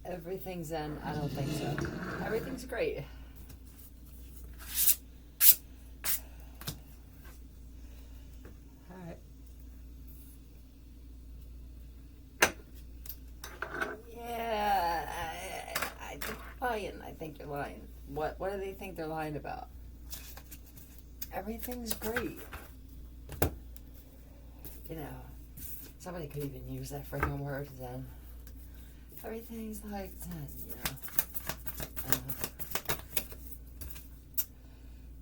Everything's in. I don't think so. Everything's great. Alright. Yeah, I think you're lying. I think you're lying. What do they think they're lying about? Everything's great. You know, somebody could even use that freaking word then. Everything's like, you know.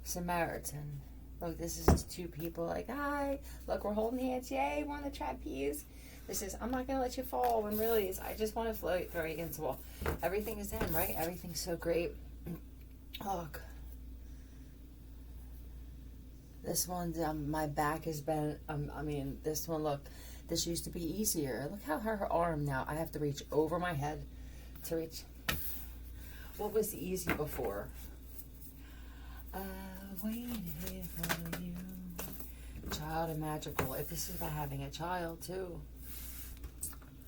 Samaritan. Look, this is two people like, hi, look, we're holding hands, yay, we're on the trapeze. This is, I'm not going to let you fall, when really is, I just want to float, throw you against the wall. Everything is in, right? Everything's so great. Look. This one's, my back has been, I mean, this one, look, this used to be easier. Look how her arm now, I have to reach over my head to reach. What was easy before? I waited for you. Child and magical. If this is about having a child, too.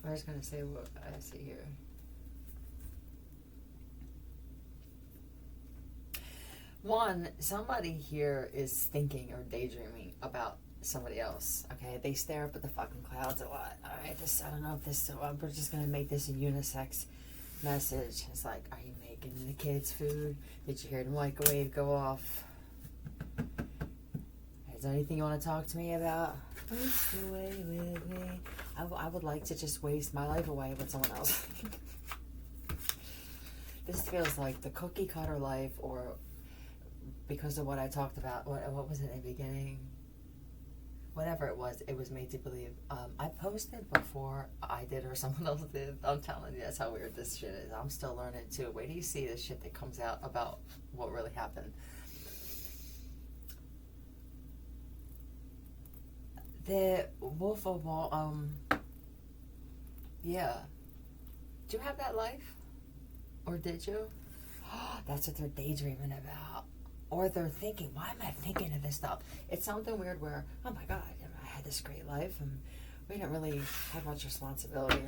I was going to say what I see here. One, somebody here is thinking or daydreaming about somebody else. Okay, they stare up at the fucking clouds a lot. All right, this, I don't know if this. We're just gonna make this a unisex message. It's like, are you making the kids food? Did you hear the microwave go off? Is there anything you want to talk to me about? Waste away with me. I would like to just waste my life away with someone else. This feels like the cookie cutter life, or because of what I talked about, what was it in the beginning? Whatever it was made to believe. I posted before I did or someone else did. I'm telling you, that's how weird this shit is. I'm still learning too. Wait till you see the shit that comes out about what really happened. The Wolf of Wall, yeah. Do you have that life? Or did you? That's what they're daydreaming about. Or they're thinking, why am I thinking of this stuff? It's something weird where, oh my God, I had this great life and we didn't really have much responsibility.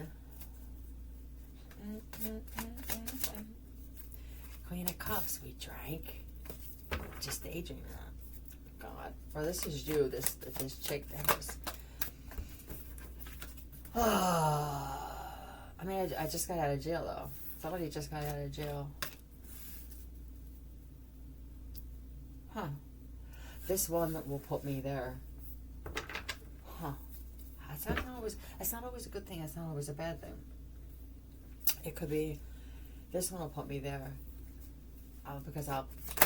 Queen of Cups, we drank. Just daydreaming that. God. Or this is you, this chick that was. I mean, I just got out of jail though. Somebody just got out of jail. Huh. This one will put me there. Huh. That's not always a good thing. That's not always a bad thing. It could be, this one will put me there. Because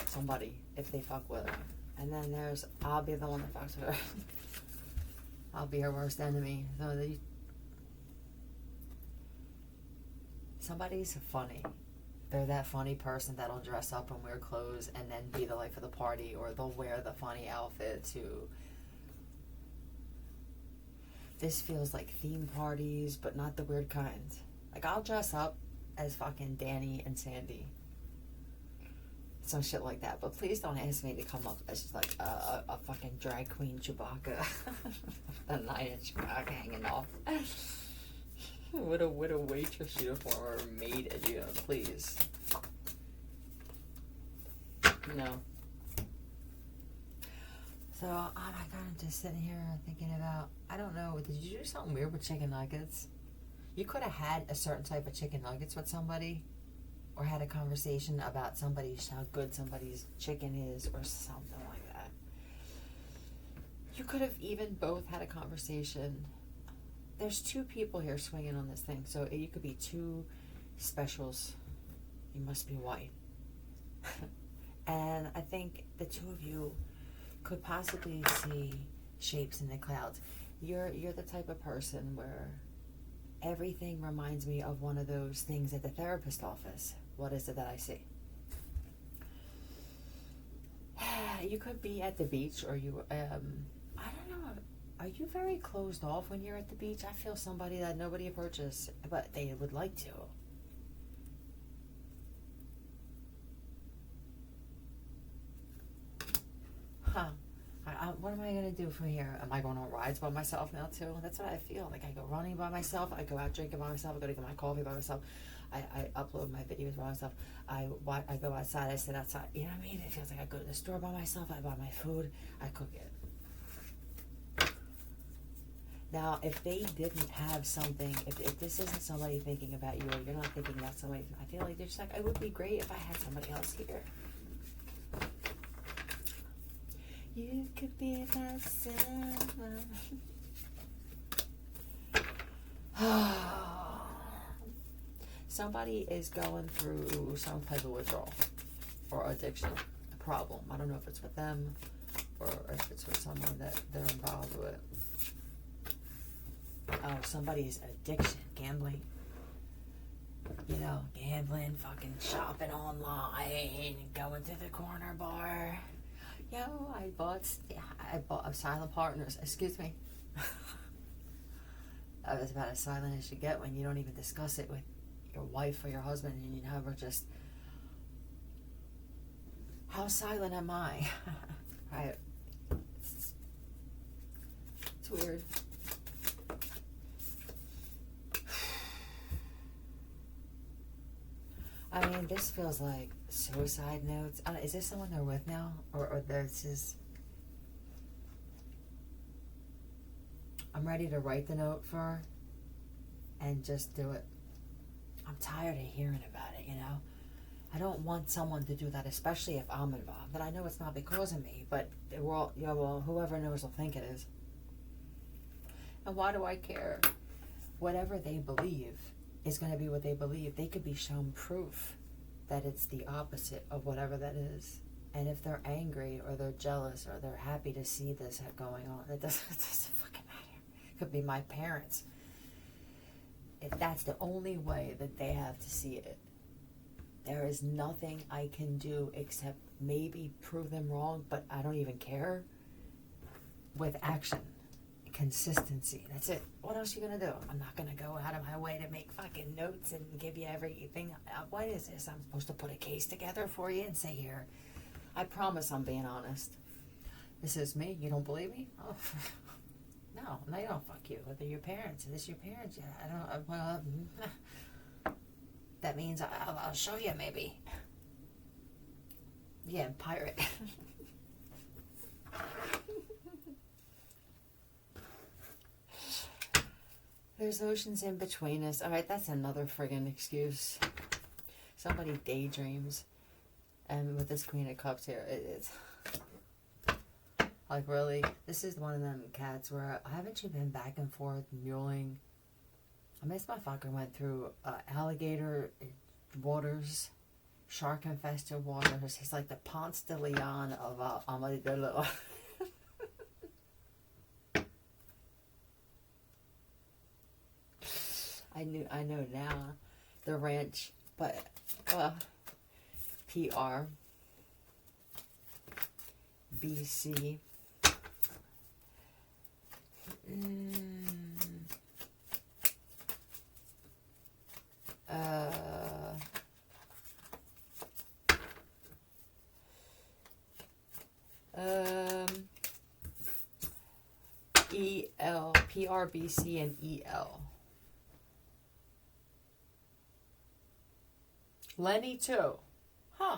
somebody, if they fuck with her. And then I'll be the one that fucks with her. I'll be her worst enemy. So somebody's funny. They're that funny person that'll dress up and wear clothes and then be the life of the party, or they'll wear the funny outfit to. This feels like theme parties, but not the weird kind. Like, I'll dress up as fucking Danny and Sandy. Some shit like that. But please don't ask me to come up as like a fucking drag queen Chewbacca. A 9-inch cock hanging off. With a waitress uniform or a maid, please. No. So, oh my God, I'm just sitting here thinking about, I don't know, did you do something weird with chicken nuggets? You could have had a certain type of chicken nuggets with somebody, or had a conversation about how good somebody's chicken is, or something like that. You could have even both had a conversation. There's two people here swinging on this thing, so you could be two specials. You must be white. And I think the two of you could possibly see shapes in the clouds. You're the type of person where everything reminds me of one of those things at the therapist office. What is it that I see? You could be at the beach, or you, I don't know. Are you very closed off when you're at the beach? I feel somebody that nobody approaches, but they would like to. Huh. What am I going to do from here? Am I going on rides by myself now too? That's what I feel. Like I go running by myself. I go out drinking by myself. I go to get my coffee by myself. I upload my videos by myself. I go outside. I sit outside. You know what I mean? It feels like I go to the store by myself. I buy my food. I cook it. Now, if they didn't have something, if this isn't somebody thinking about you, or you're not thinking about somebody, I feel like they're just like, it would be great if I had somebody else here. You could be my someone. Somebody is going through some type of withdrawal or addiction problem. I don't know if it's with them or if it's with someone that they're involved with. Oh, somebody's addiction, gambling. You know, gambling, fucking shopping online, going to the corner bar. Yo, I bought Silent Partners. Excuse me. That was about as silent as you get when you don't even discuss it with your wife or your husband, and you never just. How silent am I? Right. It's weird. I mean, this feels like suicide notes. Is this someone they're with now? Or this is... I'm ready to write the note for her and just do it. I'm tired of hearing about it, you know? I don't want someone to do that, especially if I'm involved. And I know it's not because of me, but we're all, you know, well, whoever knows will think it is. And why do I care? Whatever they believe is going to be what they believe. They could be shown proof that it's the opposite of whatever that is. And if they're angry or they're jealous or they're happy to see this going on, it doesn't fucking matter. It could be my parents. If that's the only way that they have to see it, there is nothing I can do except maybe prove them wrong, but I don't even care. With action. Consistency. That's it. What else are you going to do? I'm not going to go out of my way to make fucking notes and give you everything. What is this? I'm supposed to put a case together for you and say, here, I promise I'm being honest. This is me. You don't believe me? Oh. No, you don't. Fuck you. They're your parents. Is this your parents? Yeah, I don't. Well, that means I'll show you maybe. Yeah, pirate. There's oceans in between us. Alright, that's another friggin' excuse. Somebody daydreams. And with this Queen of Cups here, it's... Like, really? This is one of them cats where... Haven't you been back and forth muling? I mean, this motherfucker went through alligator waters, shark-infested waters. He's like the Ponce de Leon of Amelie de Lille. I know now the ranch, but PR BC EL PRBC and EL. Lenny too. Huh.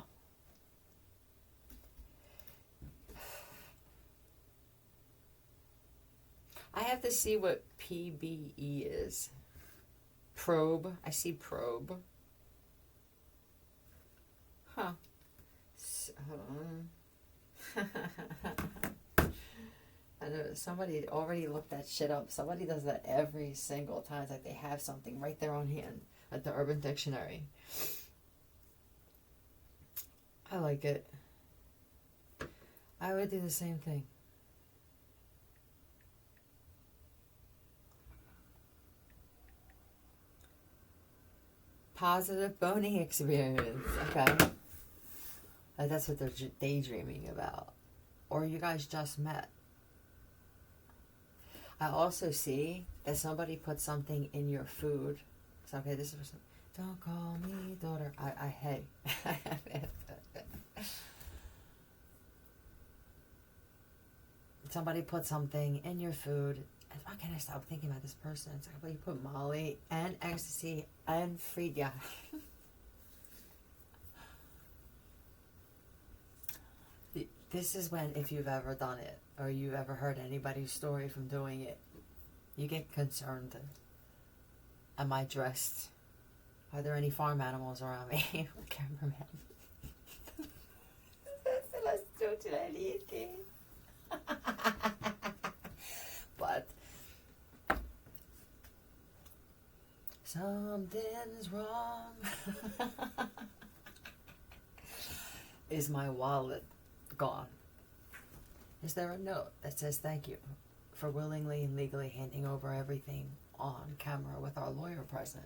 I have to see what PBE is. Probe. I see probe. Huh. I know somebody already looked that shit up. Somebody does that every single time. It's like they have something right there on hand at the Urban Dictionary. I like it. I would do the same thing. Positive boning experience. Okay. That's what they're daydreaming about. Or you guys just met. I also see that somebody put something in your food. So, okay, this is... Don't call me daughter. Hey. somebody put something in your food, and why can't I stop thinking about this person? It's like, well, you put Molly and ecstasy and Frida. This is when, if you've ever done it, or you've ever heard anybody's story from doing it, you get concerned. Am I dressed? Are there any farm animals around me? Cameraman. But something's wrong. Is my wallet gone? Is there a note that says thank you for willingly and legally handing over everything on camera with our lawyer present?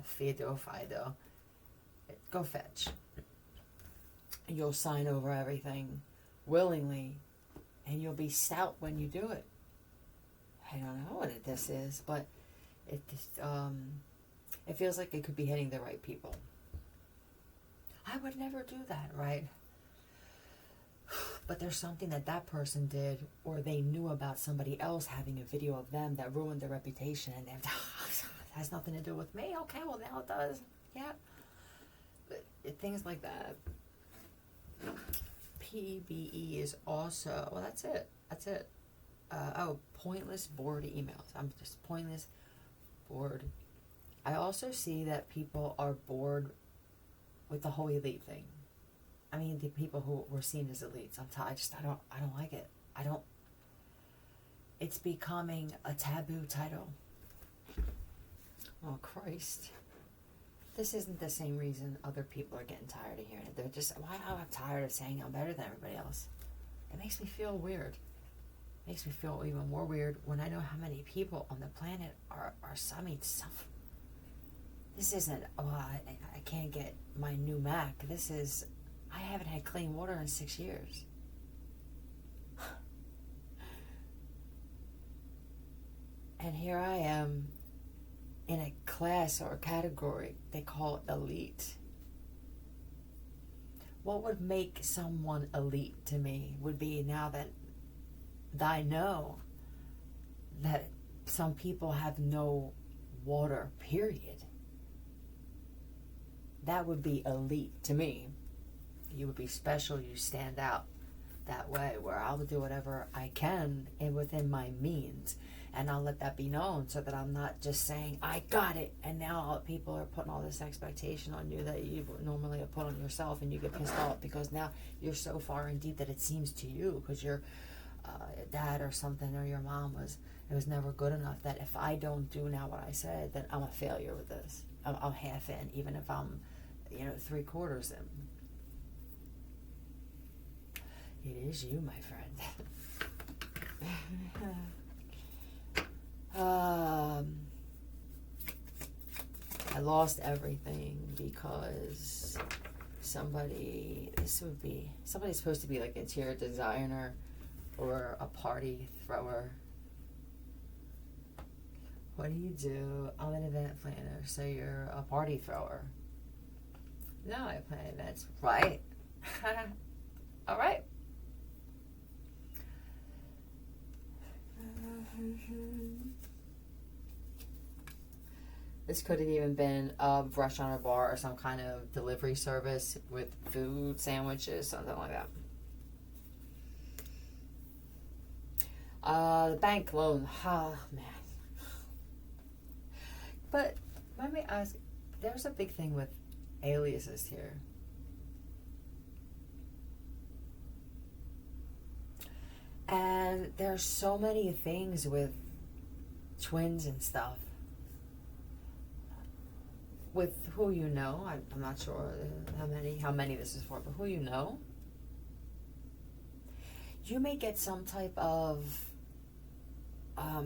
Fido. Go fetch. You'll sign over everything willingly, and you'll be stout when you do it. I don't know what this is, but it feels like it could be hitting the right people. I would never do that, right? But there's something that person did, or they knew about somebody else having a video of them that ruined their reputation, and it has nothing to do with me. Okay, well now it does. Yeah. But things like that. PBE is also, well, that's it. Pointless bored emails. I'm just pointless bored. I also see that people are bored with the whole elite thing. I mean, the people who were seen as elites. I don't like it. It's becoming a taboo title. Oh, Christ. This isn't the same reason other people are getting tired of hearing it. They're just, why am I tired of saying I'm better than everybody else? It makes me feel weird. It makes me feel even more weird when I know how many people on the planet are This isn't, I can't get my new Mac. This is, I haven't had clean water in 6 years. And here I am in a class or a category they call it elite. What would make someone elite to me would be, now that I know that some people have no water, period. That would be elite to me. You would be special, you stand out that way, where I'll do whatever I can and within my means, and I'll let that be known, so that I'm not just saying I got it, and now people are putting all this expectation on you that you normally have put on yourself, and you get pissed off because now you're so far in deep that it seems to you, because your dad or something, or your mom was never good enough, that if I don't do now what I said, then I'm a failure with this. I'm half in, even if I'm 3/4 in. It is you, my friend. I lost everything because somebody's supposed to be like interior designer or a party thrower. What do? I'm an event planner, so you're a party thrower. No, I plan events. Right. All right. This could have even been a restaurant or bar or some kind of delivery service with food, sandwiches, something like that. The bank loan. Oh, man. But let me ask, there's a big thing with aliases here. And there's so many things with twins and stuff. With who you know, I'm not sure how many this is for, but who you know, you may get some type of I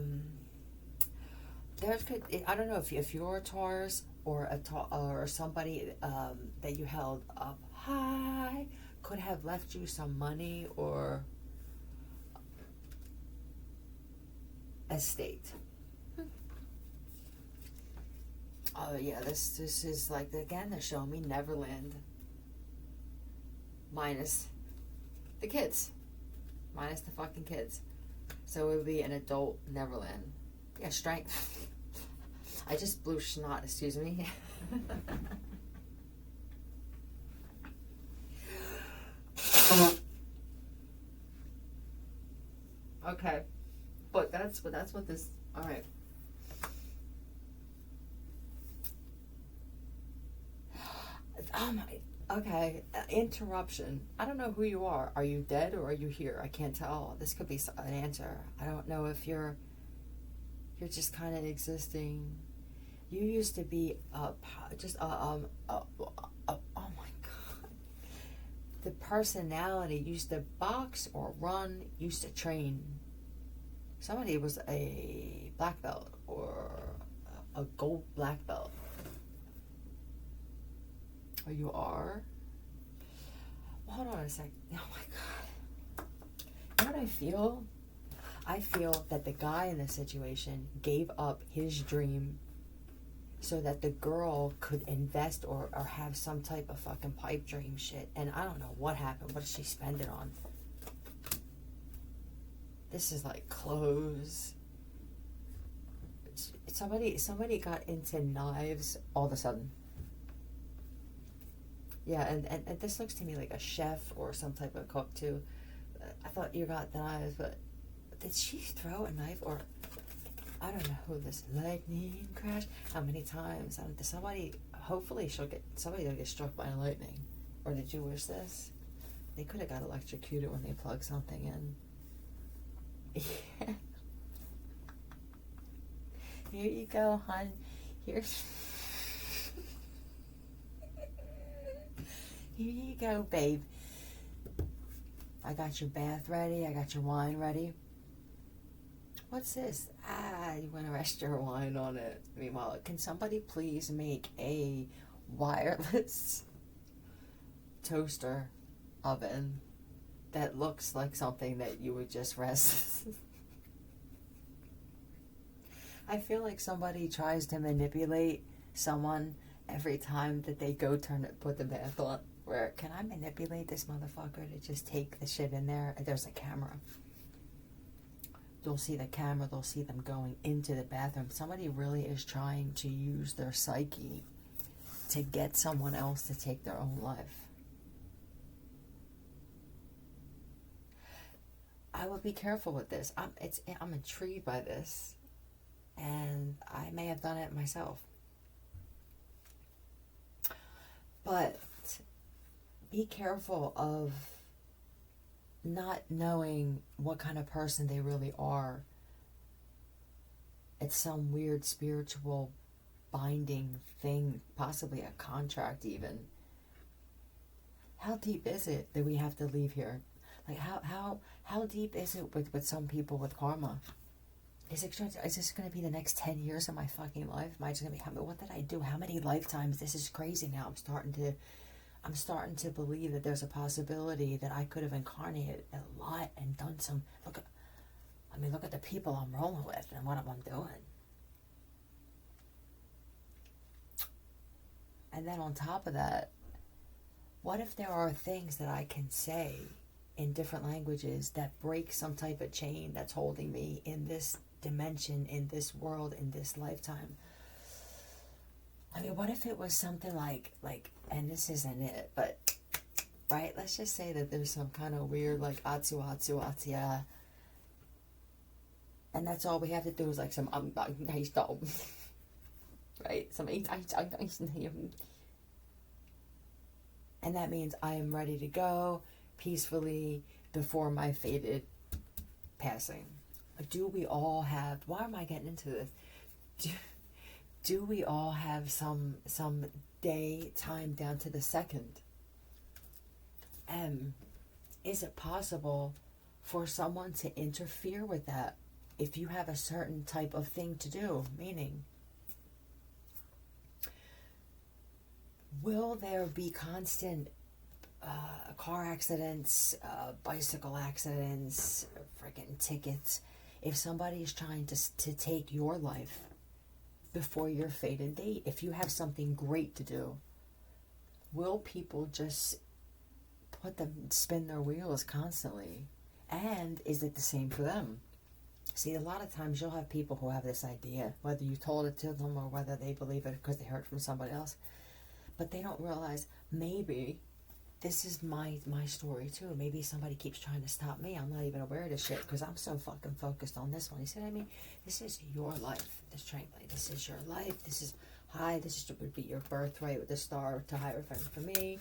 don't know if you're a Taurus or or somebody that you held up high could have left you some money or estate. Oh yeah, this is like, again, they're showing me Neverland minus The kids. Minus the fucking kids. So it would be an adult Neverland. Yeah, strength. I just blew snot, excuse me. Okay. But that's what this, alright. Oh my, okay, interruption. I don't know who you are. Are you dead or are you here? I can't tell. This could be an answer. I don't know if you're just kind of existing. You used to be oh my God. The personality used to box or run, used to train. Somebody was a black belt or a gold black belt. Or you are? Well, hold on a sec. Oh my God. You know what I feel? I feel that the guy in this situation gave up his dream so that the girl could invest or have some type of fucking pipe dream shit. And I don't know what happened. What did she spend it on? This is like clothes. Somebody got into knives all of a sudden. Yeah, and this looks to me like a chef or some type of cook too. I thought you got the knives, but did she throw a knife or I don't know who this lightning crash? How many times? Somebody, hopefully somebody will get struck by lightning. Or did you wish this? They could have got electrocuted when they plugged something in. Yeah. Here you go, hon. Here's. Here you go, babe. I got your bath ready. I got your wine ready. What's this? You want to rest your wine on it. Meanwhile, can somebody please make a wireless toaster oven that looks like something that you would just rest? I feel like somebody tries to manipulate someone every time that they go put the bath on. Where, can I manipulate this motherfucker to just take the shit in there? And there's a camera. They'll see the camera. They'll see them going into the bathroom. Somebody really is trying to use their psyche to get someone else to take their own life. I would be careful with this. I'm intrigued by this. And I may have done it myself. But be careful of not knowing what kind of person they really are. It's some weird spiritual binding thing, possibly a contract even. How deep is it that we have to leave here? Like how deep is it with some people with karma? Is this going to be the next 10 years of my fucking life? Am I just going to be, what did I do? How many lifetimes? This is crazy now. I'm starting to believe that there's a possibility that I could have incarnated a lot and done some, look at the people I'm rolling with and what I'm doing. And then on top of that, what if there are things that I can say in different languages that break some type of chain that's holding me in this dimension, in this world, in this lifetime? I mean, what if it was something like, and this isn't it, but, right, let's just say that there's some kind of weird, like, Atsu, Atia, and that's all we have to do is, like, some, right, some, and that means I am ready to go peacefully before my fated passing. Do we all have, why am I getting into this? Do we all have some day time down to the second? Is it possible for someone to interfere with that if you have a certain type of thing to do? Meaning, will there be constant car accidents, bicycle accidents, freaking tickets, if somebody is trying to take your life before your fated date? If you have something great to do, will people just let them spin their wheels constantly. And is it the same for them? See, a lot of times you'll have people who have this idea, whether you told it to them or whether they believe it because they heard it from somebody else, but they don't realize maybe this is my story too. Maybe somebody keeps trying to stop me. I'm not even aware of this shit because I'm so fucking focused on this one. You see what I mean? This is your life. This train play. This is your life. This is this would be your birthright with the star to higher friend for me.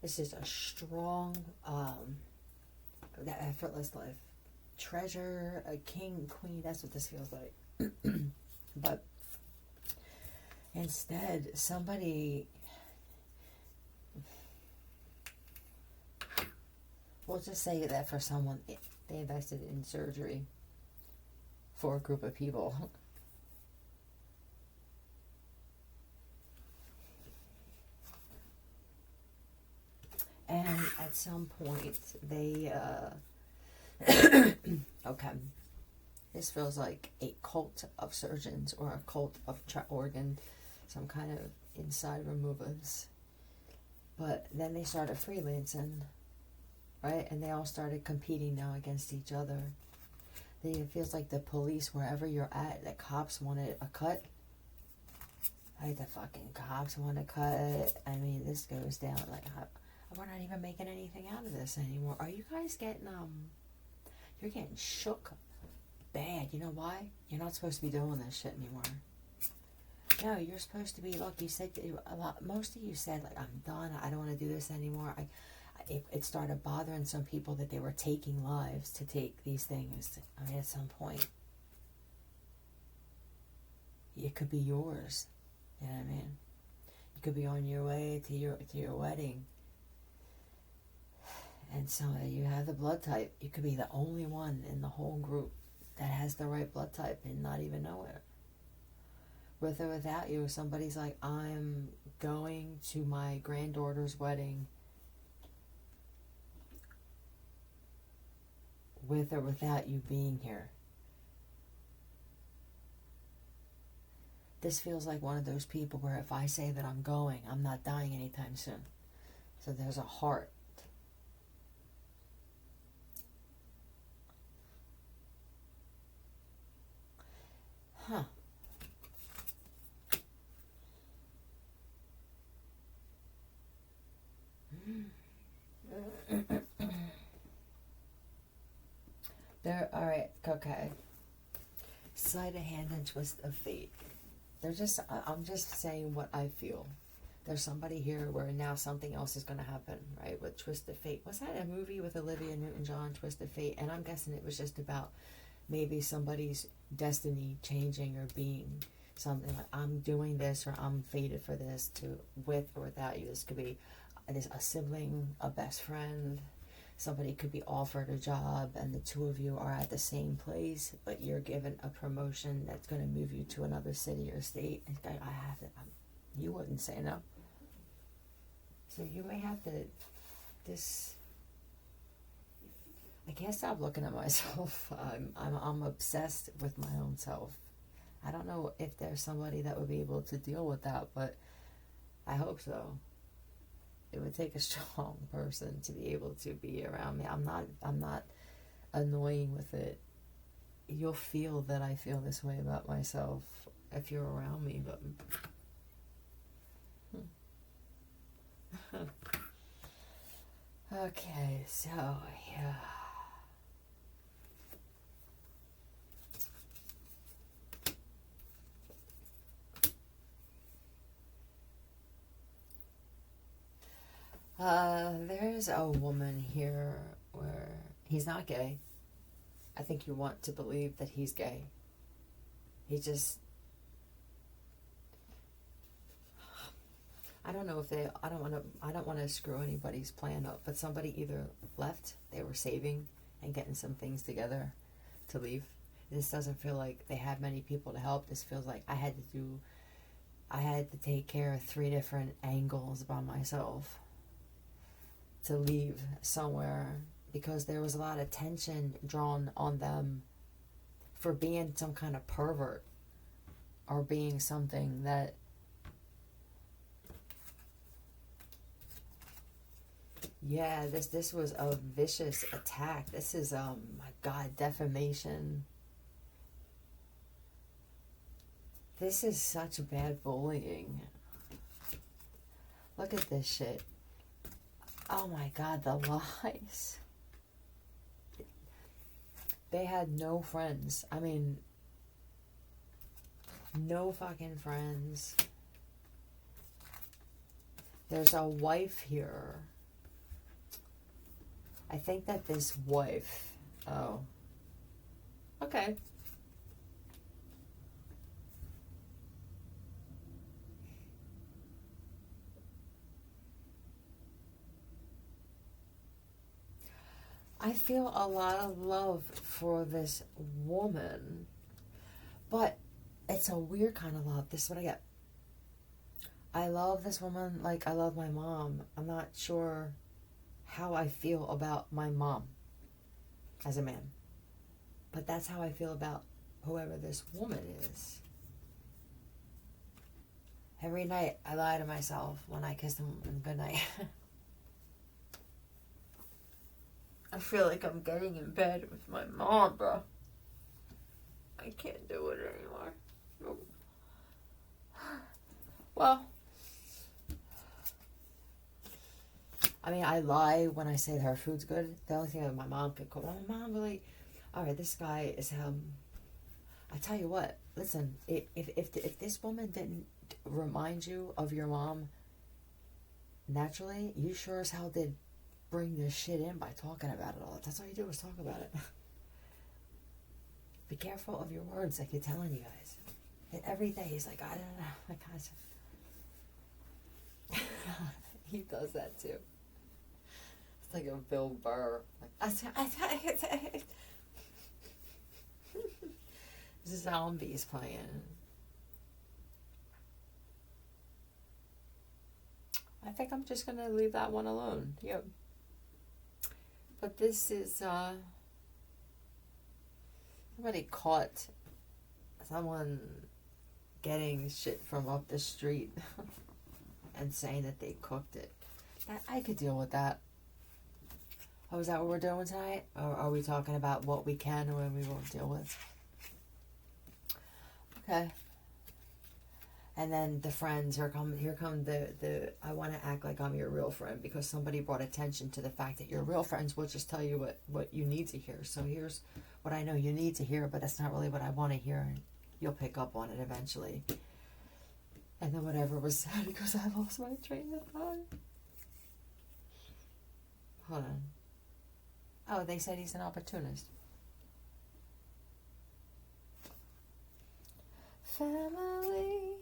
This is a strong, that effortless life. Treasure, a king, queen. That's what this feels like. But instead, somebody. We'll just say that for someone, they invested in surgery for a group of people. And at some point, they, okay, this feels like a cult of surgeons or a cult of organ, some kind of inside removers. But then they started freelancing. Right? And they all started competing now against each other. It feels like the police, wherever you're at, the cops wanted a cut. Right? The fucking cops want a cut. I mean, this goes down like, we're not even making anything out of this anymore. Are you guys getting, you're getting shook bad. You know why? You're not supposed to be doing this shit anymore. No, you're supposed to be, look, you said, most of you said, like, I'm done. I don't want to do this anymore. It started bothering some people that they were taking lives to take these things. I mean, at some point, it could be yours. You know what I mean? You could be on your way to your wedding, and so you have the blood type. You could be the only one in the whole group that has the right blood type and not even know it. With or without you, somebody's like, I'm going to my granddaughter's wedding. With or without you being here. This feels like one of those people where if I say that I'm going, I'm not dying anytime soon. So there's a heart. Huh. There, all right, okay. Sleight of hand and twist of fate. I'm just saying what I feel. There's somebody here where now something else is going to happen, right? With Twist of Fate. Was that a movie with Olivia Newton-John, Twist of Fate? And I'm guessing it was just about maybe somebody's destiny changing or being something like, I'm doing this or I'm fated for this, to with or without you. This could be a sibling, a best friend. Somebody could be offered a job and the two of you are at the same place, but you're given a promotion that's going to move you to another city or state. And you wouldn't say no. So you may have to, I can't stop looking at myself. I'm obsessed with my own self. I don't know if there's somebody that would be able to deal with that, but I hope so. It would take a strong person to be able to be around me. I'm not annoying with it. You'll feel that I feel this way about myself if you're around me, but okay, so yeah. There's a woman here where he's not gay. I think you want to believe that he's gay. He just, I don't know if I don't want to screw anybody's plan up, but somebody either left, they were saving and getting some things together to leave. This doesn't feel like they had many people to help. This feels like I had to take care of 3 different angles by myself to leave somewhere, because there was a lot of tension drawn on them for being some kind of pervert or being something that Yeah, this was a vicious attack. This is my God, defamation. This is such bad bullying. Look at this shit. Oh my God, the lies. They had no friends. I mean, no fucking friends. There's a wife here. I think that this wife... Oh. Okay. I feel a lot of love for this woman, but it's a weird kind of love. This is what I get. I love this woman like I love my mom. I'm not sure how I feel about my mom as a man, but that's how I feel about whoever this woman is. Every night I lie to myself when I kiss him good night. I feel like I'm getting in bed with my mom, bro. I can't do it anymore. Nope. Well, I mean, I lie when I say that her food's good. The only thing that my mom could cook. My mom really, all right, this guy is I tell you what. Listen, if this woman didn't remind you of your mom naturally, you sure as hell did bring this shit in by talking about it all. That's all you do is talk about it. Be careful of your words, like you're telling you guys. And every day he's like, I don't know, like he does that too. It's like a Bill Burr. Like, zombies playing. I think I'm just gonna leave that one alone. Yep. But this is somebody caught someone getting shit from up the street and saying that they cooked it. I could deal with that. Oh, is that what we're doing tonight? Or are we talking about what we can or we won't deal with? Okay. And then the friends, here come the I want to act like I'm your real friend because somebody brought attention to the fact that your real friends will just tell you what you need to hear. So here's what I know you need to hear, but that's not really what I want to hear, and you'll pick up on it eventually. And then whatever was said, because I lost my train of thought. Hold on. Oh, they said he's an opportunist. Family.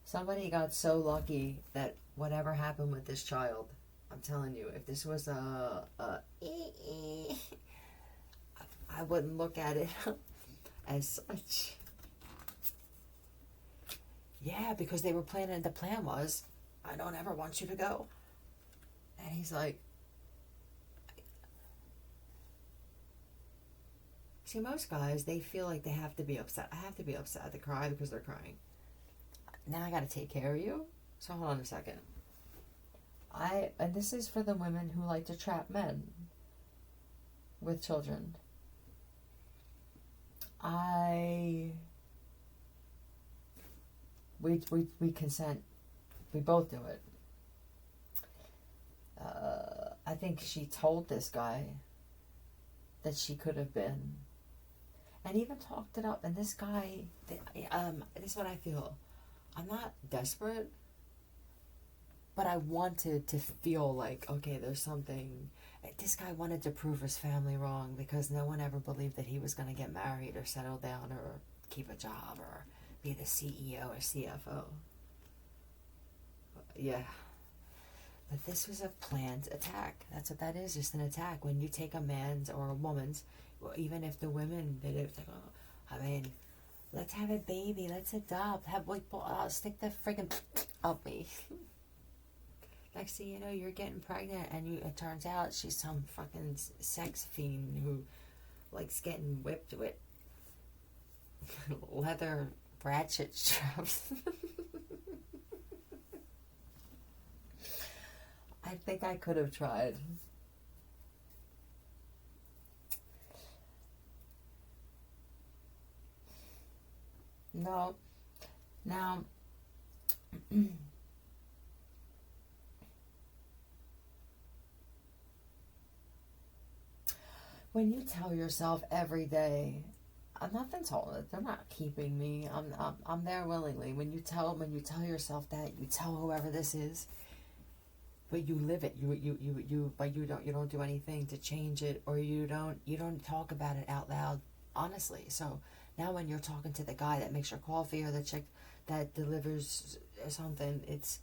Somebody got so lucky that whatever happened with this child, I'm telling you, if this was I wouldn't look at it as such. Yeah, because they were planning, the plan was, I don't ever want you to go. And he's like, see, most guys, they feel like they have to be upset. I have to be upset to cry because they're crying. Now I gotta take care of you. So hold on a second. And this is for the women who like to trap men with children. We consent. We both do it. I think she told this guy that she could have been, and even talked it up. And this guy, this is what I feel. I'm not desperate, but I wanted to feel like, okay, there's something. This guy wanted to prove his family wrong because no one ever believed that he was going to get married or settle down or keep a job or be the CEO or CFO. Yeah. But this was a planned attack. That's what that is, just an attack. When you take a man's or a woman's, well, even if the women did it, it's like, oh, I mean, let's have a baby, let's adopt, stick the friggin' up me. Next thing you know, you're getting pregnant, and it turns out she's some fucking sex fiend who likes getting whipped with leather ratchet straps. I think I could have tried. No. Now, when you tell yourself every day, nothing's holding. They're not keeping me. I'm there willingly. When you tell yourself that, you tell whoever this is, but you live it. But you don't do anything to change it, or you don't talk about it out loud, honestly. So now when you're talking to the guy that makes your coffee or the chick that delivers something, it's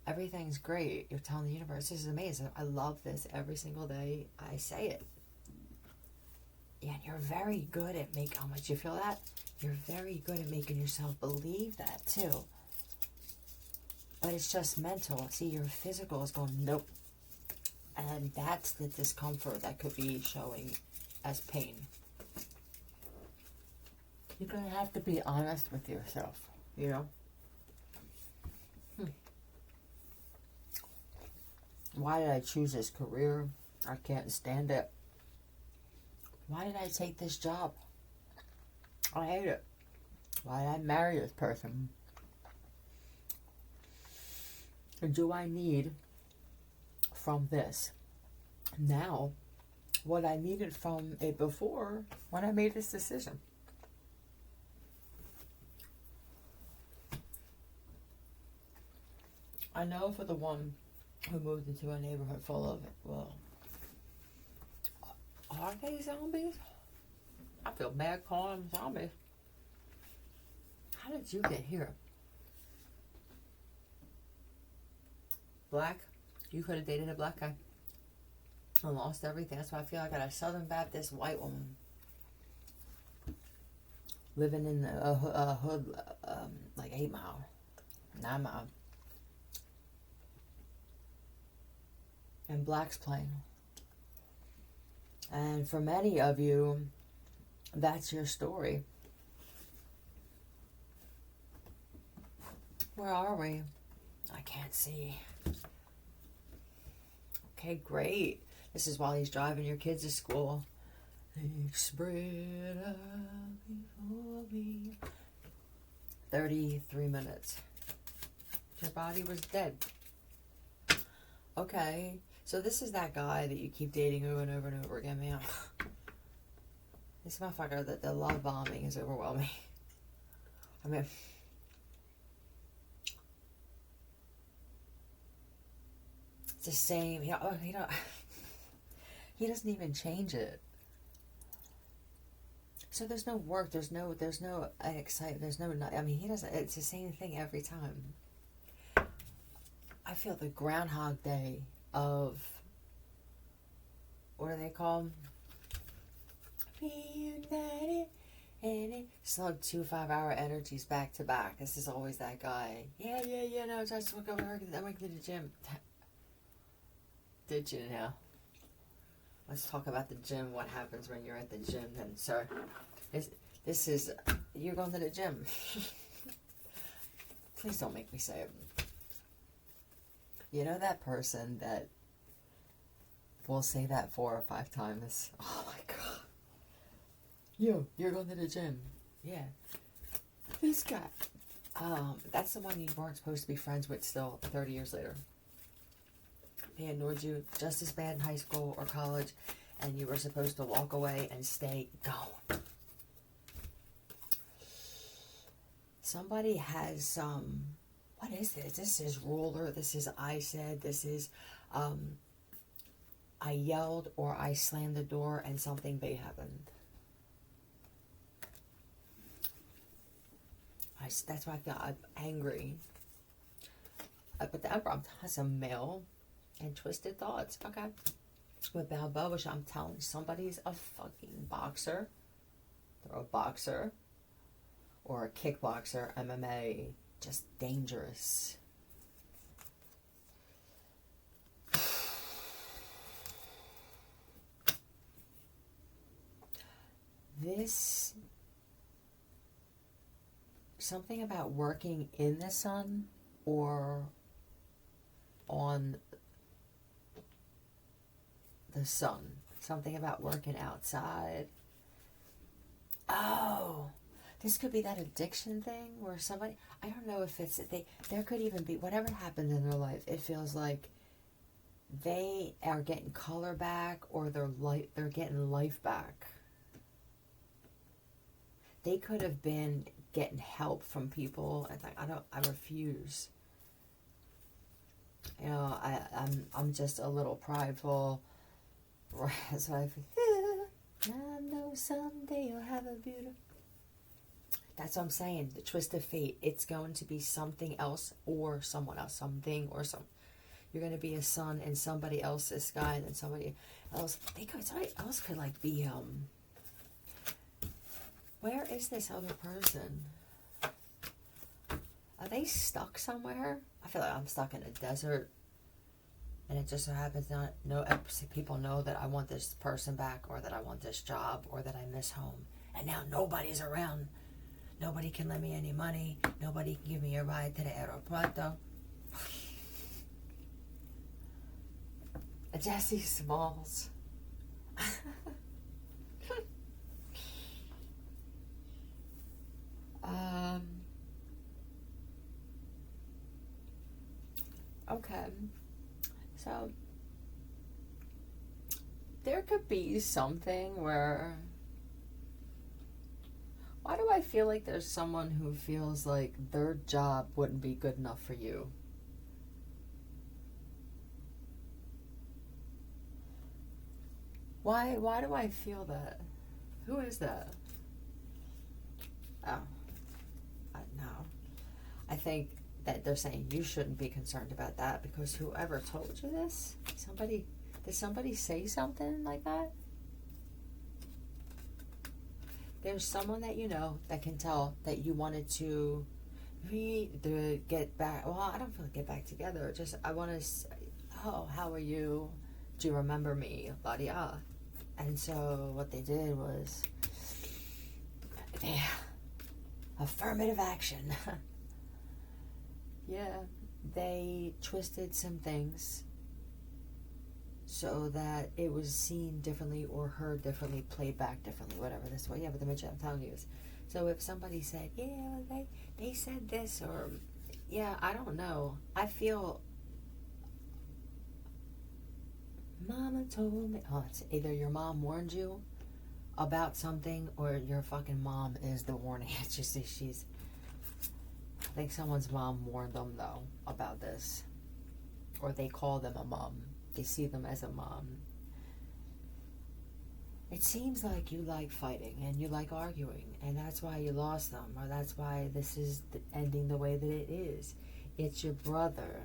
everything's great. You're telling the universe, this is amazing. I love this every single day. I say it. And you're very good at making, how much you feel that? You're very good at making yourself believe that too. But it's just mental. See, your physical is going, nope. And that's the discomfort that could be showing as pain. You're going to have to be honest with yourself, you know? Why did I choose this career? I can't stand it. Why did I take this job? I hate it. Why did I marry this person? Do I need from this now what I needed from it before when I made this decision? I know for the one who moved into a neighborhood full of, well, are they zombies? I feel bad calling them zombies. How did you get here? Black? You could have dated a black guy and lost everything. That's why I feel like I got a Southern Baptist white woman living in a hood, like 8 Mile, 9 Mile. And Black's playing. And for many of you, that's your story. Where are we? I can't see. Okay, great. This is while he's driving your kids to school. Spread out before me. 33 minutes. Your body was dead. Okay, so this is that guy that you keep dating over and over and over again, man. This motherfucker, that the love bombing is overwhelming. I mean, it's the same. He doesn't even change it. So there's no work. There's no excitement. There's no. I mean, he doesn't. It's the same thing every time. I feel the Groundhog Day of, what are they called? Reunited, and it slug 2 5-hour energies back to back. This is always that guy. Yeah, no, I just woke up and I went to the gym. Did you now? Let's talk about the gym. What happens when you're at the gym then, sir? This is, you're going to the gym. Please don't make me say it. You know that person that will say that 4 or 5 times? Oh my God. You're going to the gym. Yeah. This guy. That's the one you weren't supposed to be friends with still 30 years later. He ignored you just as bad in high school or college, and you were supposed to walk away and stay going. Somebody has what is this? This is ruler. This is I said. This is I yelled or I slammed the door and something big happened. That's why I feel I'm angry. But the Emperor has a male and twisted thoughts. Okay. With Balboa, which I'm telling you, somebody's a fucking boxer. They're a boxer. Or a kickboxer, MMA. Just dangerous. This, something about working in the sun or on the sun. Something about working outside. Oh, this could be that addiction thing where somebody, I don't know if it's, there could even be, whatever happened in their life, it feels like they are getting color back, or they're getting life back. They could have been getting help from people. I think I refuse. You know, I'm just a little prideful. So I know someday you'll have a beautiful. That's what I'm saying. The twist of fate. It's going to be something else or someone else. Something or some. You're going to be a sun in somebody else's sky, and then somebody else. Somebody else could like be Where is this other person? Are they stuck somewhere? I feel like I'm stuck in a desert. And it just so happens people know that I want this person back, or that I want this job, or that I miss home. And now nobody's around. Nobody can lend me any money. Nobody can give me a ride to the aeropuerto. Jesse Smalls. Okay. So, there could be something where, why do I feel like there's someone who feels like their job wouldn't be good enough for you? Why do I feel that? Who is that? Oh, no. I think that they're saying you shouldn't be concerned about that, because whoever told you this, did somebody say something like that? There's someone that you know that can tell that you wanted to get back. Well, I don't feel like get back together. Just, I want to say, oh, how are you? Do you remember me? Blah. And so what they did was, affirmative action. Yeah, they twisted some things so that it was seen differently, or heard differently, played back differently, whatever. That's what, but the midget I'm telling you is. So if somebody said, yeah, they said this, or, yeah, I don't know. I feel, Mama told me, it's either your mom warned you about something, or your fucking mom is the warning. It's just, I think someone's mom warned them, though, about this. Or they call them a mom. They see them as a mom. It seems like you like fighting, and you like arguing, and that's why you lost them, or that's why this is ending the way that it is. It's your brother.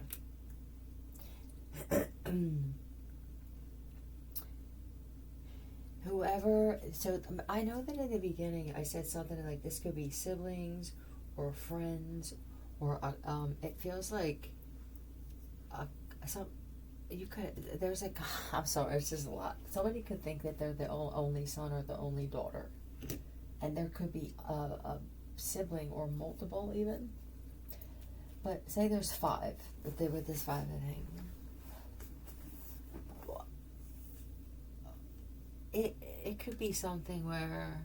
Whoever, so I know that in the beginning I said something like this could be siblings, or friends, or it feels like there's a, I'm sorry, it's just a lot. Somebody could think that they're the only son or the only daughter, and there could be a sibling or multiple even. But say there's 5, with this 5 thing. It could be something where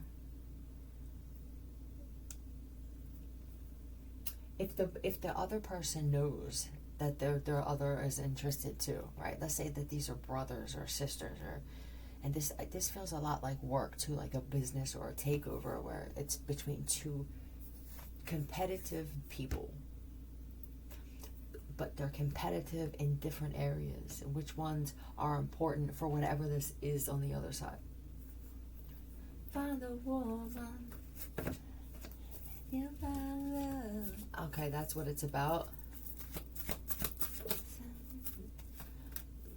if the other person knows that their other is interested too, right? Let's say that these are brothers or sisters, and this feels a lot like work too, like a business or a takeover where it's between 2 competitive people, but they're competitive in different areas. Which ones are important for whatever this is on the other side? Find the woman. You find love. Okay, that's what it's about.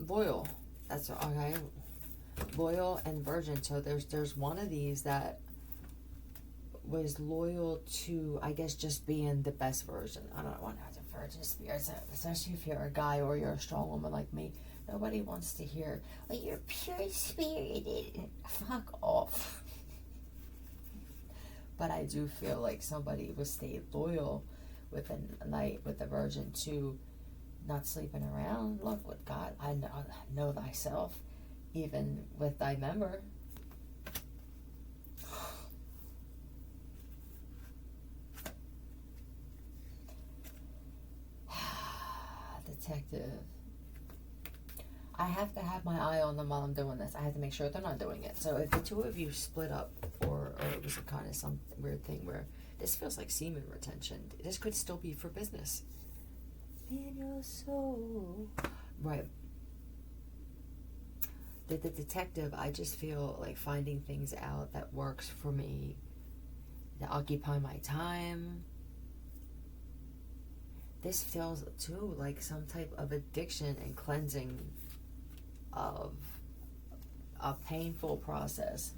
Loyal. That's okay. Loyal and virgin. So there's one of these that was loyal to, I guess, just being the best version. I don't want to have the virgin spirit, especially if you're a guy or you're a strong woman like me. Nobody wants to hear, well, you're pure spirited. Fuck off. But I do feel like somebody was stayed loyal with a knight, with a virgin, to not sleeping around. Look, with God, I know thyself, even with thy member. Detective. I have to have my eye on them while I'm doing this. I have to make sure they're not doing it. So if the two of you split up, or it was a kind of some weird thing where this feels like semen retention, this could still be for business. In your soul. Right. The detective, I just feel like finding things out that works for me, that occupy my time. This feels too like some type of addiction and cleansing of a painful process.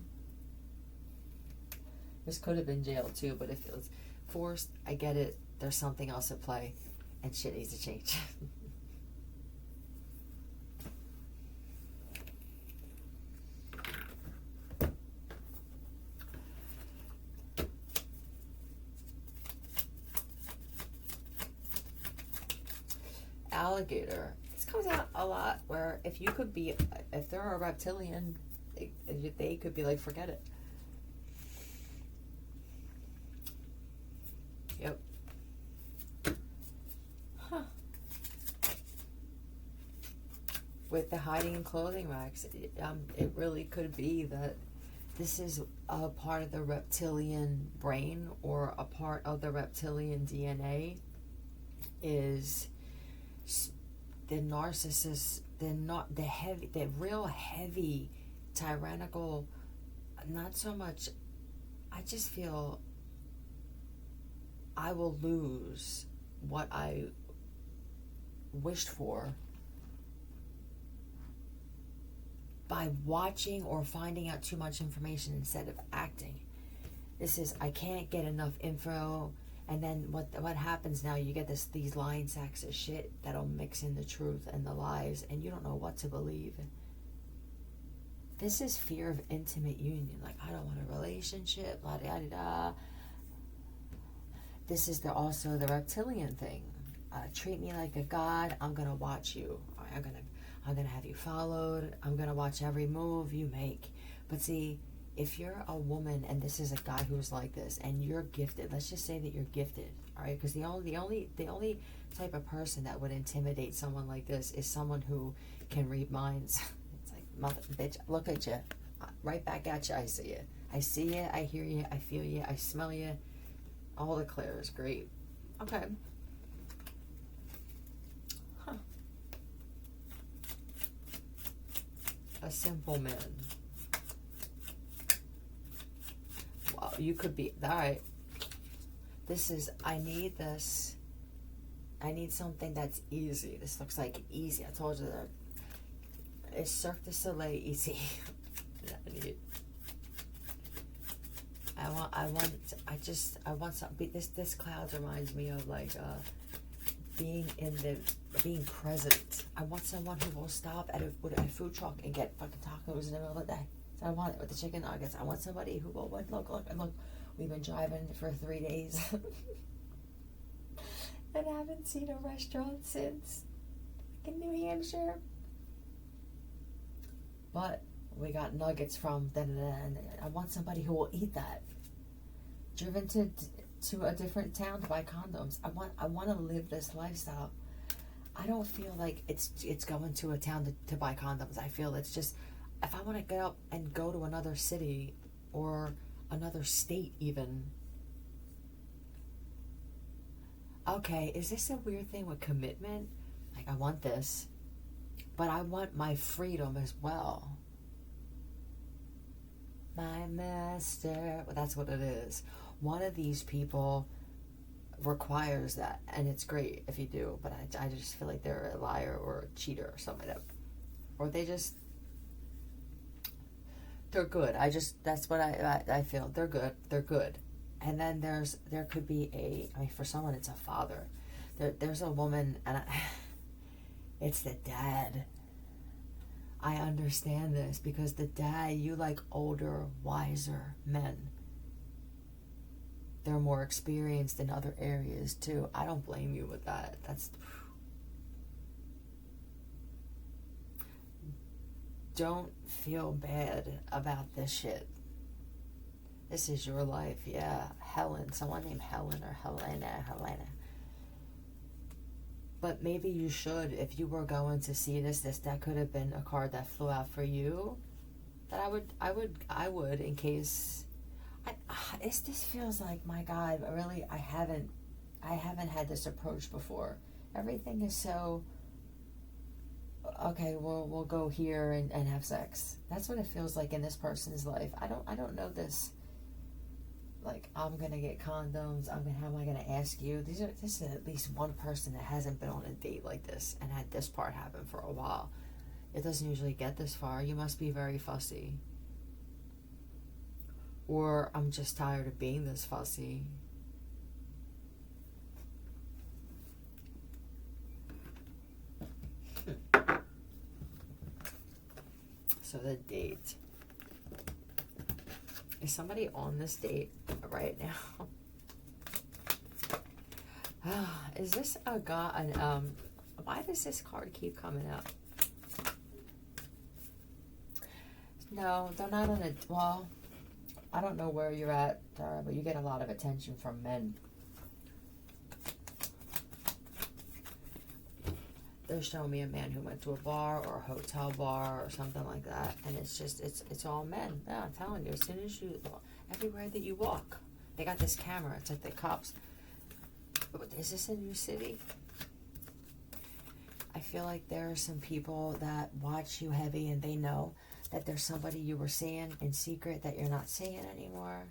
This could have been jail too, but if it was forced, I get it. There's something else at play, and shit needs to change. Alligator. This comes out a lot where if they're a reptilian, they could be like, forget it. Yep. Huh. With the hiding in clothing racks, it really could be that this is a part of the reptilian brain, or a part of the reptilian DNA is the narcissist, the real heavy, tyrannical, not so much, I just feel I will lose what I wished for by watching or finding out too much information instead of acting. This is, I can't get enough info. And then what happens now, you get these lying sacks of shit that'll mix in the truth and the lies, and you don't know what to believe. This is fear of intimate union. Like, I don't want a relationship, la da da da. This is also the reptilian thing. Treat me like a god. I'm gonna watch you. I'm gonna have you followed. I'm gonna watch every move you make. But see, if you're a woman and this is a guy who's like this, and you're gifted, let's just say that you're gifted, all right? Because the only type of person that would intimidate someone like this is someone who can read minds. It's like, mother, bitch, look at you, right back at you. I see you. I see you. I hear you. I feel you. I smell you. All the clairs, great. Okay. Huh. A simple man. Wow, you could be, alright. This is, I need this. I need something that's easy. This looks like easy. I told you that. It's Cirque du Soleil easy. I need it. I want something. This cloud reminds me of like being present. I want someone who will stop at a food truck and get fucking tacos in the middle of the day. So I want it with the chicken nuggets. I want somebody who will look. We've been driving for 3 days and haven't seen a restaurant since in New Hampshire. But we got nuggets from and I want somebody who will eat that. Driven to a different town to buy condoms. I want to live this lifestyle. I don't feel like it's going to a town to buy condoms. I feel it's just, if I want to get up and go to another city or another state even. Okay, is this a weird thing with commitment? Like, I want this, but I want my freedom as well. My master. Well, that's what it is. One of these people requires that, and it's great if you do, but I just feel like they're a liar or a cheater or something like that. Or they're good. That's what I feel. They're good. And then there could be for someone it's a father. There's a woman, and it's the dad. I understand this because the dad, you like older, wiser men. They're more experienced in other areas too. I don't blame you with that. don't feel bad about this shit. This is your life. Yeah, Helen, someone named Helen or Helena. But maybe you should, if you were going to see that could have been a card that flew out for you. That I would, in case. This feels like, my God, really, I haven't had this approach before. Everything is so, okay, we'll go here and have sex. That's what it feels like in this person's life. I don't know this. Like, I'm gonna get condoms. How am I gonna ask you? This is at least one person that hasn't been on a date like this and had this part happen for a while. It doesn't usually get this far. You must be very fussy. Or I'm just tired of being this fussy. So the date. Is somebody on this date right now? Is this a guy? Why does this card keep coming up? No, they're not on a. Well, I don't know where you're at, Tara, but you get a lot of attention from men. They're showing me a man who went to a bar or a hotel bar or something like that, and it's all men. Yeah, I'm telling you, as soon as you, everywhere that you walk, they got this camera. It's like the cops. Is this a new city? I feel like there are some people that watch you heavy, and they know that there's somebody you were seeing in secret that you're not seeing anymore.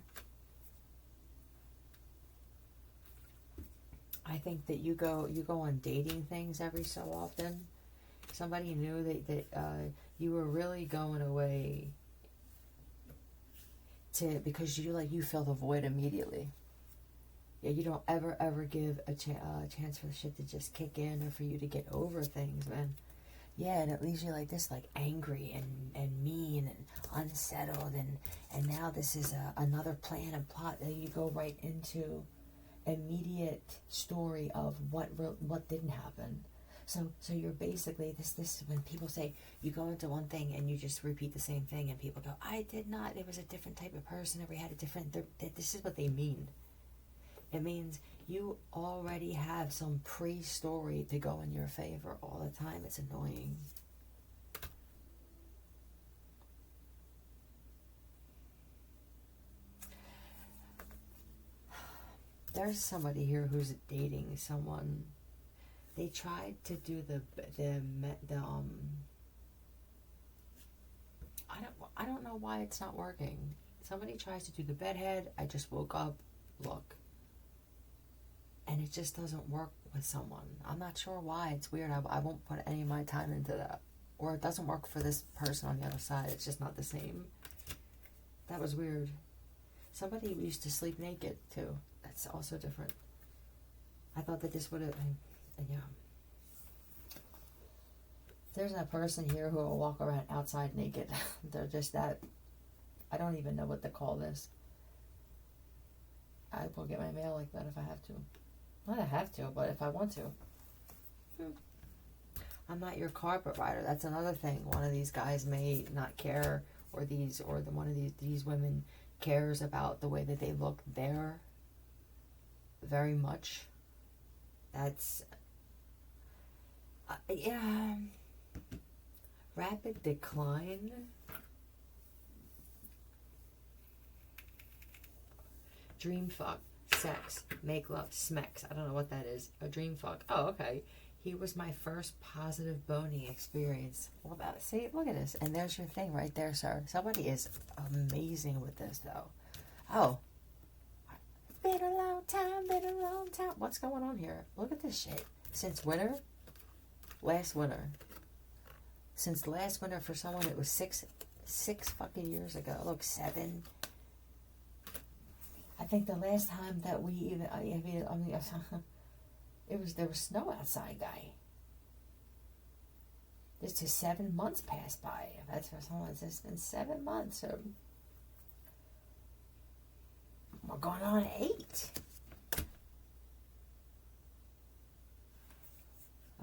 I think that you go on dating things every so often. Somebody knew that you were really going away because you fill the void immediately. Yeah, you don't ever give a chance for the shit to just kick in or for you to get over things, man. Yeah, and it leaves you like this, like angry and mean and unsettled, and now this is another plan and plot that you go right into. Immediate story of what didn't happen. So you're basically this when people say you go into one thing and you just repeat the same thing and people go, I did not, it was a different type of person, or we had a different, this is what they mean. It means you already have some pre-story to go in your favor all the time. It's annoying. There's somebody here who's dating someone. They tried to do I don't know why it's not working. Somebody tries to do the bedhead. I just woke up, look, and it just doesn't work with someone. I'm not sure why. It's weird. I won't put any of my time into that, or it doesn't work for this person on the other side. It's just not the same. That was weird. Somebody used to sleep naked too. That's also different. I thought that this would have, yeah. There's a person here who will walk around outside naked. They're just that, I don't even know what to call this. I will get my mail like that if I have to. Not I have to, but if I want to. I'm not your carpet rider. That's another thing. One of these guys may not care, or one of these women cares about the way that they look there very much. That's rapid decline. Dream fuck, sex, make love, smex. I don't know what that is. A dream fuck. Oh, okay. He was my first positive boning experience. Well, see, look at this. And there's your thing right there, sir. Somebody is amazing with this, though. Oh. Been a long time. What's going on here? Look at this shit. Since winter? Last winter. Since last winter for someone, it was six fucking years ago. Look, 7. I think the last time that we even, there was snow outside, guy. This is 7 months passed by. That's for someone. It's been 7 months. So we're going on 8.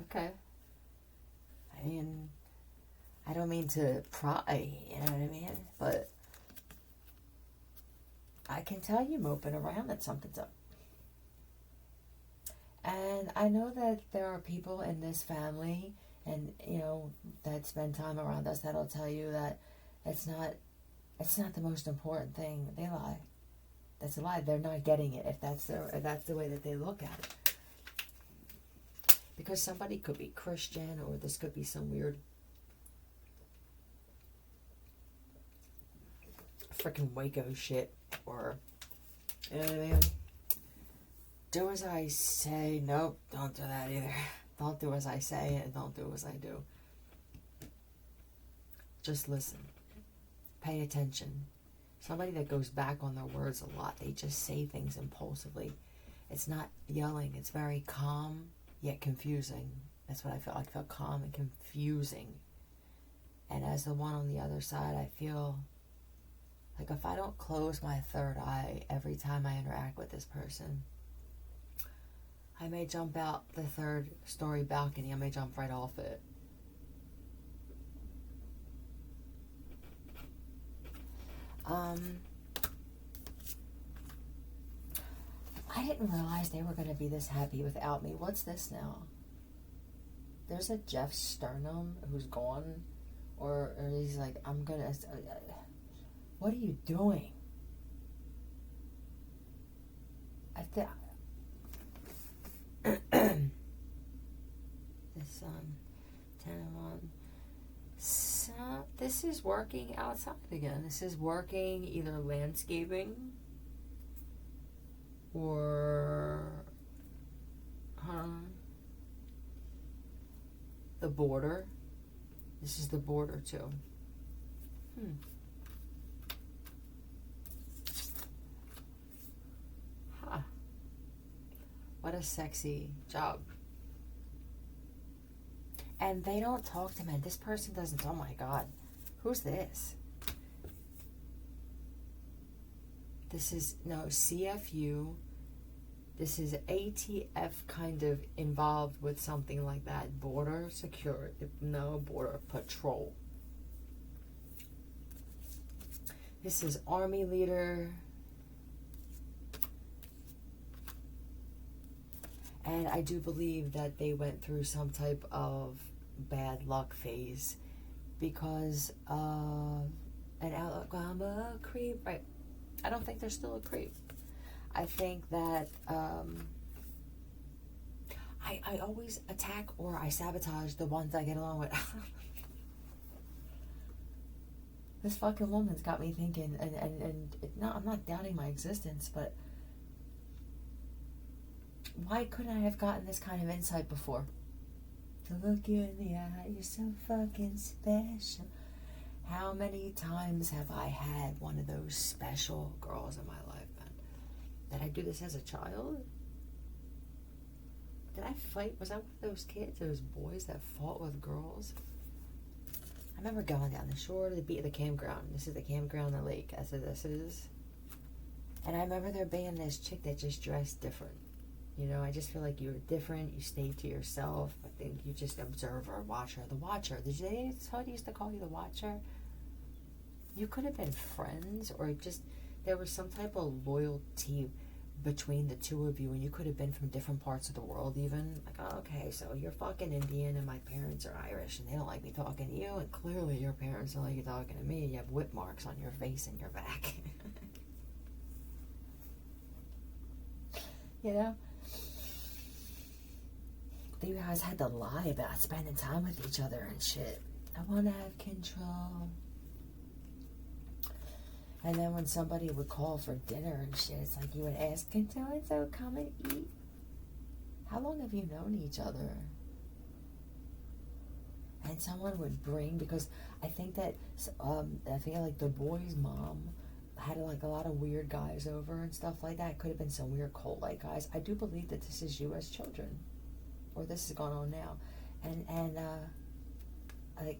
Okay. I mean, I don't mean to pry, you know what I mean? But I can tell you moping around that something's up. And I know that there are people in this family and, you know, that spend time around us that'll tell you that it's not the most important thing. They lie. That's a lie. They're not getting it if that's the way that they look at it. Because somebody could be Christian, or this could be some weird freaking Waco shit, or, you know what I mean? Do as I say. Nope, don't do that either. Don't do as I say and don't do as I do. Just listen. Pay attention. Somebody that goes back on their words a lot, they just say things impulsively. It's not yelling. It's very calm yet confusing. That's what I feel. I feel calm and confusing. And as the one on the other side, I feel like if I don't close my third eye every time I interact with this person, I may jump out the third story balcony. I may jump right off it. I didn't realize they were going to be this happy without me. What's this now? There's a Jeff Sternum who's gone, or he's like, I'm going to... what are you doing? I think... this 10 and 1. So this is working outside again. This is working either landscaping or the border. This is the border too. Huh. What a sexy job. And they don't talk to men. This person doesn't. Oh my God. Who's this? This is, no, CFU. This is ATF kind of involved with something like that. Border security. No, border patrol. This is Army leader. And I do believe that they went through some type of bad luck phase because of an Alabama creep. Right. I don't think they're still a creep. I think that I always attack or I sabotage the ones I get along with. This fucking woman's got me thinking, and I'm not doubting my existence, but why couldn't I have gotten this kind of insight before? To look you in the eye, you're so fucking special. How many times have I had one of those special girls in my life, man? Did I do this as a child? Did I fight? Was I one of those kids, those boys that fought with girls? I remember going down the shore to the campground. This is the campground, the lake. That's what this is. And I remember there being this chick that just dressed different. You know, I just feel like you were different. You stayed to yourself. I think you just observer, watcher. The watcher. Did they used to call you the watcher? You could have been friends, or just there was some type of loyalty between the two of you, and you could have been from different parts of the world even. Like, oh, okay, so you're fucking Indian and my parents are Irish and they don't like me talking to you, and clearly your parents don't like you talking to me, and you have whip marks on your face and your back. You know? You guys had to lie about spending time with each other and shit. I want to have control. And then when somebody would call for dinner and shit, it's like you would ask, can so-and-so come and eat? How long have you known each other? And someone would bring, because I think that, I feel like the boy's mom had like a lot of weird guys over and stuff like that. It could have been some weird cult-like guys. I do believe that this is you as children. Or this is going on now, and like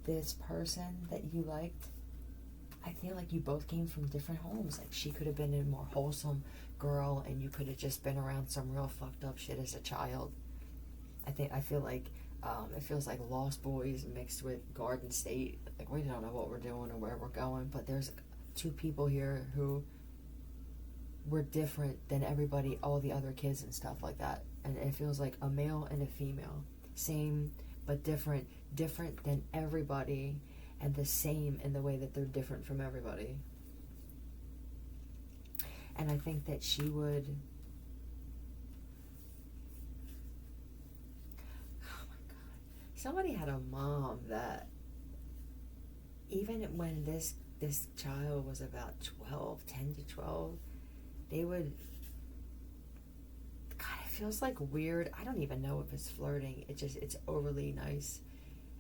this person that you liked, I feel like you both came from different homes. Like she could have been a more wholesome girl, and you could have just been around some real fucked up shit as a child. I feel like It feels like Lost Boys mixed with Garden State. Like, we don't know what we're doing or where we're going, but there's two people here who were different than everybody, all the other kids and stuff like that. And it feels like a male and a female. Same, but different. Different than everybody, and the same in the way that they're different from everybody. And I think that she would... Oh my God. Somebody had a mom that, even when this child was about 12, 10 to 12, they would... God, it feels like weird. I don't even know if it's flirting. It's overly nice.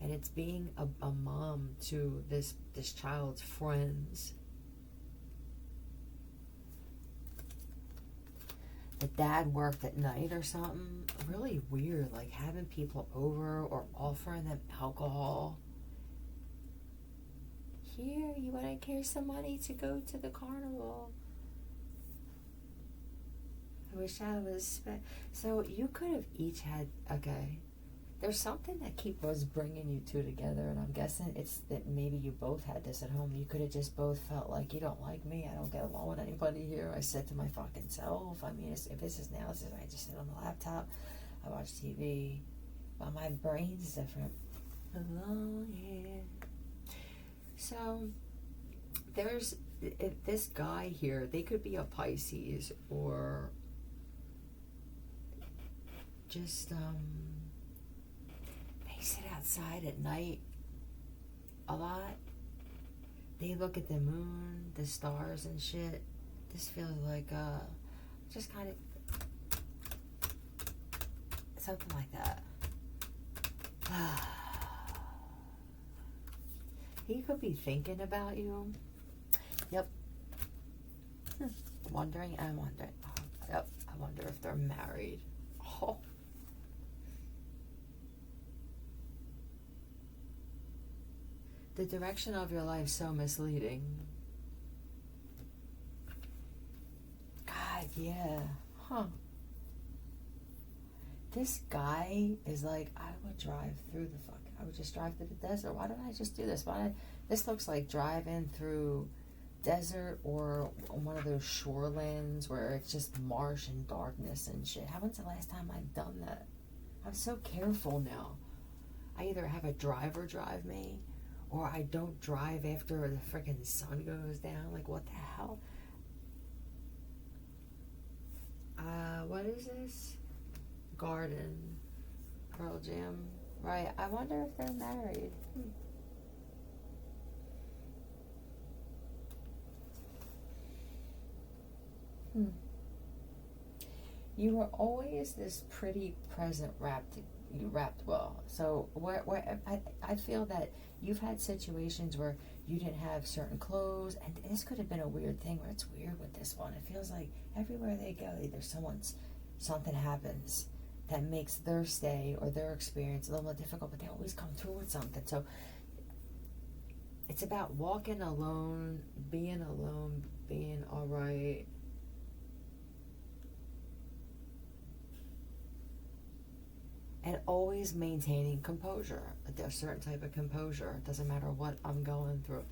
And it's being a mom to this child's friends. The dad worked at night or something. Really weird, like having people over or offering them alcohol. Here, you want to carry some money to go to the carnival. I wish I was... So you could have each had... Okay. There's something that was bringing you two together, and I'm guessing it's that maybe you both had this at home. You could have just both felt like, you don't like me, I don't get along with anybody here, I sit to my fucking self. I mean, if this is now, this is I just sit on the laptop, I watch TV, but my brain's different. Oh, yeah. So, there's this guy here, they could be a Pisces, or just, they sit outside at night a lot. They look at the moon, the stars and shit. This feels like just kind of something like that. He could be thinking about you. Yep. Wondering. Yep. I wonder if they're married. Oh. The direction of your life so misleading. God, yeah. Huh. This guy is like, I would drive through I would just drive through the desert. Why don't I just do this? This looks like driving through desert or one of those shorelands where it's just marsh and darkness and shit. When's the last time I've done that? I'm so careful now. I either have a driver drive me, or I don't drive after the freaking sun goes down. Like, what the hell? What is this? Garden. Pearl Jam. Right, I wonder if they're married. You were always this pretty present you rapped well. So I feel that you've had situations where you didn't have certain clothes, and this could have been a weird thing where it's weird with this one. It feels like everywhere they go, either something happens that makes their stay or their experience a little more difficult, but they always come through with something. So it's about walking alone, being all right. And always maintaining composure. There's a certain type of composure. It doesn't matter what I'm going through.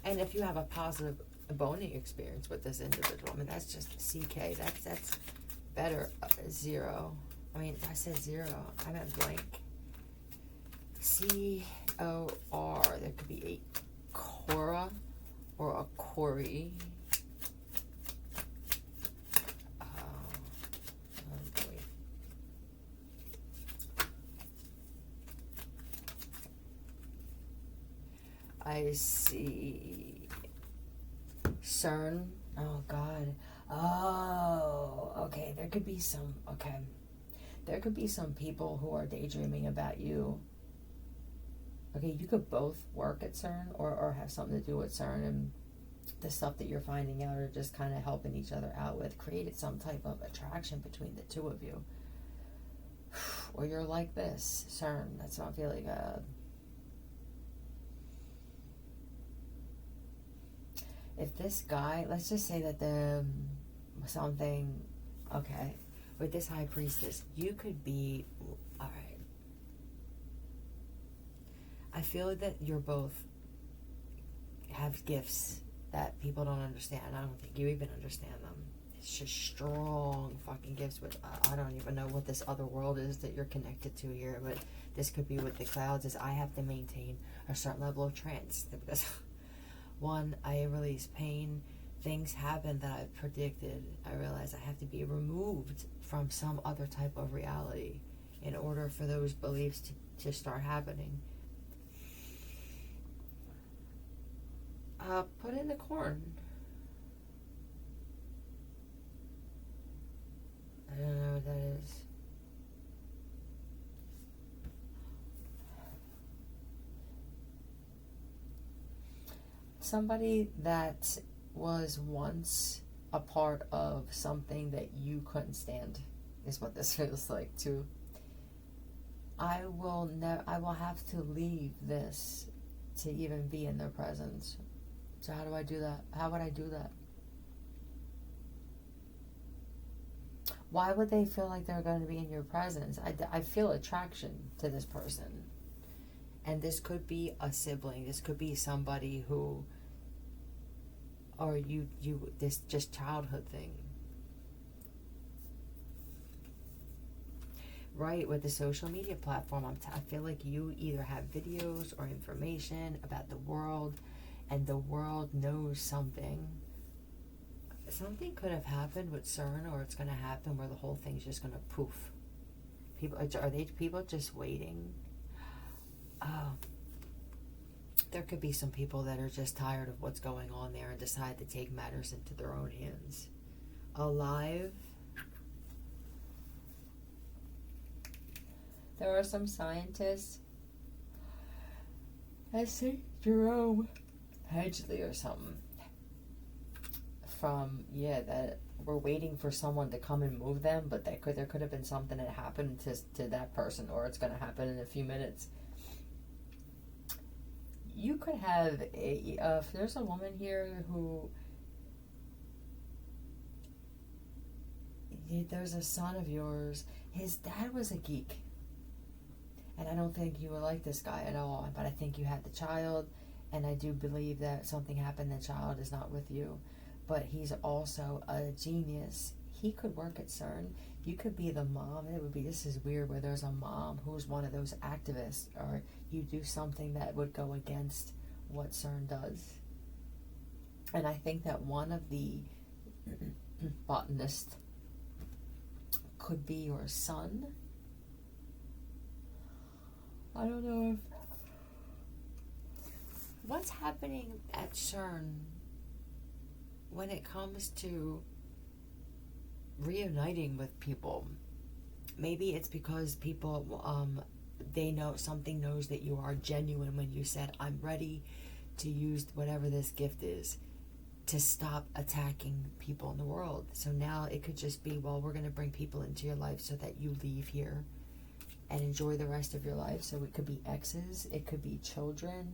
And if you have a positive boning experience with this individual, I mean, that's just CK. That's better. 0. I mean, I said 0. I meant blank. COR. There could be a Cora or a Corey. Oh boy. I see CERN. Oh God. Oh, okay. There could be some. Okay. There could be some people who are daydreaming about you. Okay, you could both work at CERN or have something to do with CERN, and the stuff that you're finding out or just kind of helping each other out with created some type of attraction between the two of you. Or you're like this, CERN. That's not feeling if this guy, let's just say that the something, okay, with this high priestess, you could be, all right. I feel that you're both have gifts that people don't understand. I don't think you even understand them. It's just strong fucking gifts with, I don't even know what this other world is that you're connected to here, but this could be with the clouds, is I have to maintain a certain level of trance because one, I release pain, things happen that I've predicted. I realize I have to be removed from some other type of reality in order for those beliefs to start happening. Put in the corn. I don't know what that is. Somebody that was once a part of something that you couldn't stand is what this feels like too. I will have to leave this to even be in their presence. So how do I do that? How would I do that? Why would they feel like they're going to be in your presence? I feel attraction to this person. And this could be a sibling. This could be somebody who, or this just childhood thing. Right, with the social media platform, I feel like you either have videos or information about the world, and the world knows something. Something could have happened with CERN, or it's going to happen where the whole thing's just going to poof. Are they people just waiting? Oh, there could be some people that are just tired of what's going on there and decide to take matters into their own hands. Alive. There are some scientists. I see Jerome Hedgley or something. That we're waiting for someone to come and move them, but there could have been something that happened to that person, or it's going to happen in a few minutes. You could have if there's a woman here who, there's a son of yours, his dad was a geek, and I don't think you would like this guy at all, but I think you had the child, and I do believe that something happened, the child is not with you, but he's also a genius. He could work at CERN. You could be the mom. This is weird, where there's a mom who's one of those activists, or you do something that would go against what CERN does. And I think that one of the botanists could be your son. I don't know if... What's happening at CERN when it comes to reuniting with people? Maybe it's because people, they know, something knows that you are genuine when you said, I'm ready to use whatever this gift is to stop attacking people in the world. So now it could just be, well, we're going to bring people into your life so that you leave here and enjoy the rest of your life. So it could be exes, it could be children.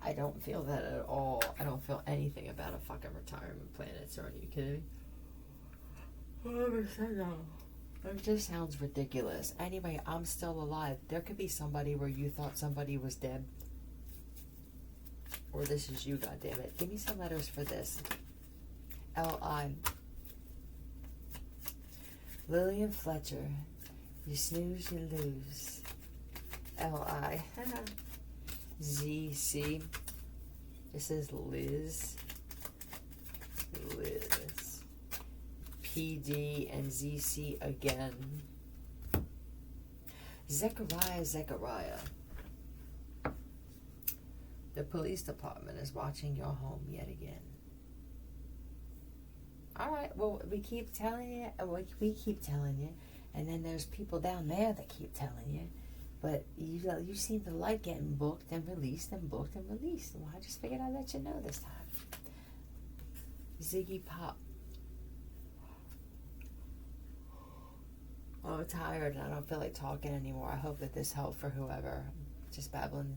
I don't feel that at all. I don't feel anything about a fucking retirement plan at CERN. Are you kidding me? 100% no. It just sounds ridiculous. Anyway, I'm still alive. There could be somebody where you thought somebody was dead. Or this is you, goddammit. Give me some letters for this. L-I. Lillian Fletcher. You snooze, you lose. L-I. Z-C. This is Liz. Liz. P-D and Z-C again. Zechariah. The police department is watching your home yet again. Alright, well, we keep telling you, and then there's people down there that keep telling you. But you seem to like getting booked and released and booked and released. Well, I just figured I'd let you know this time. Ziggy Pop. Oh, I'm tired and I don't feel like talking anymore. I hope that this helped for whoever. Just babbling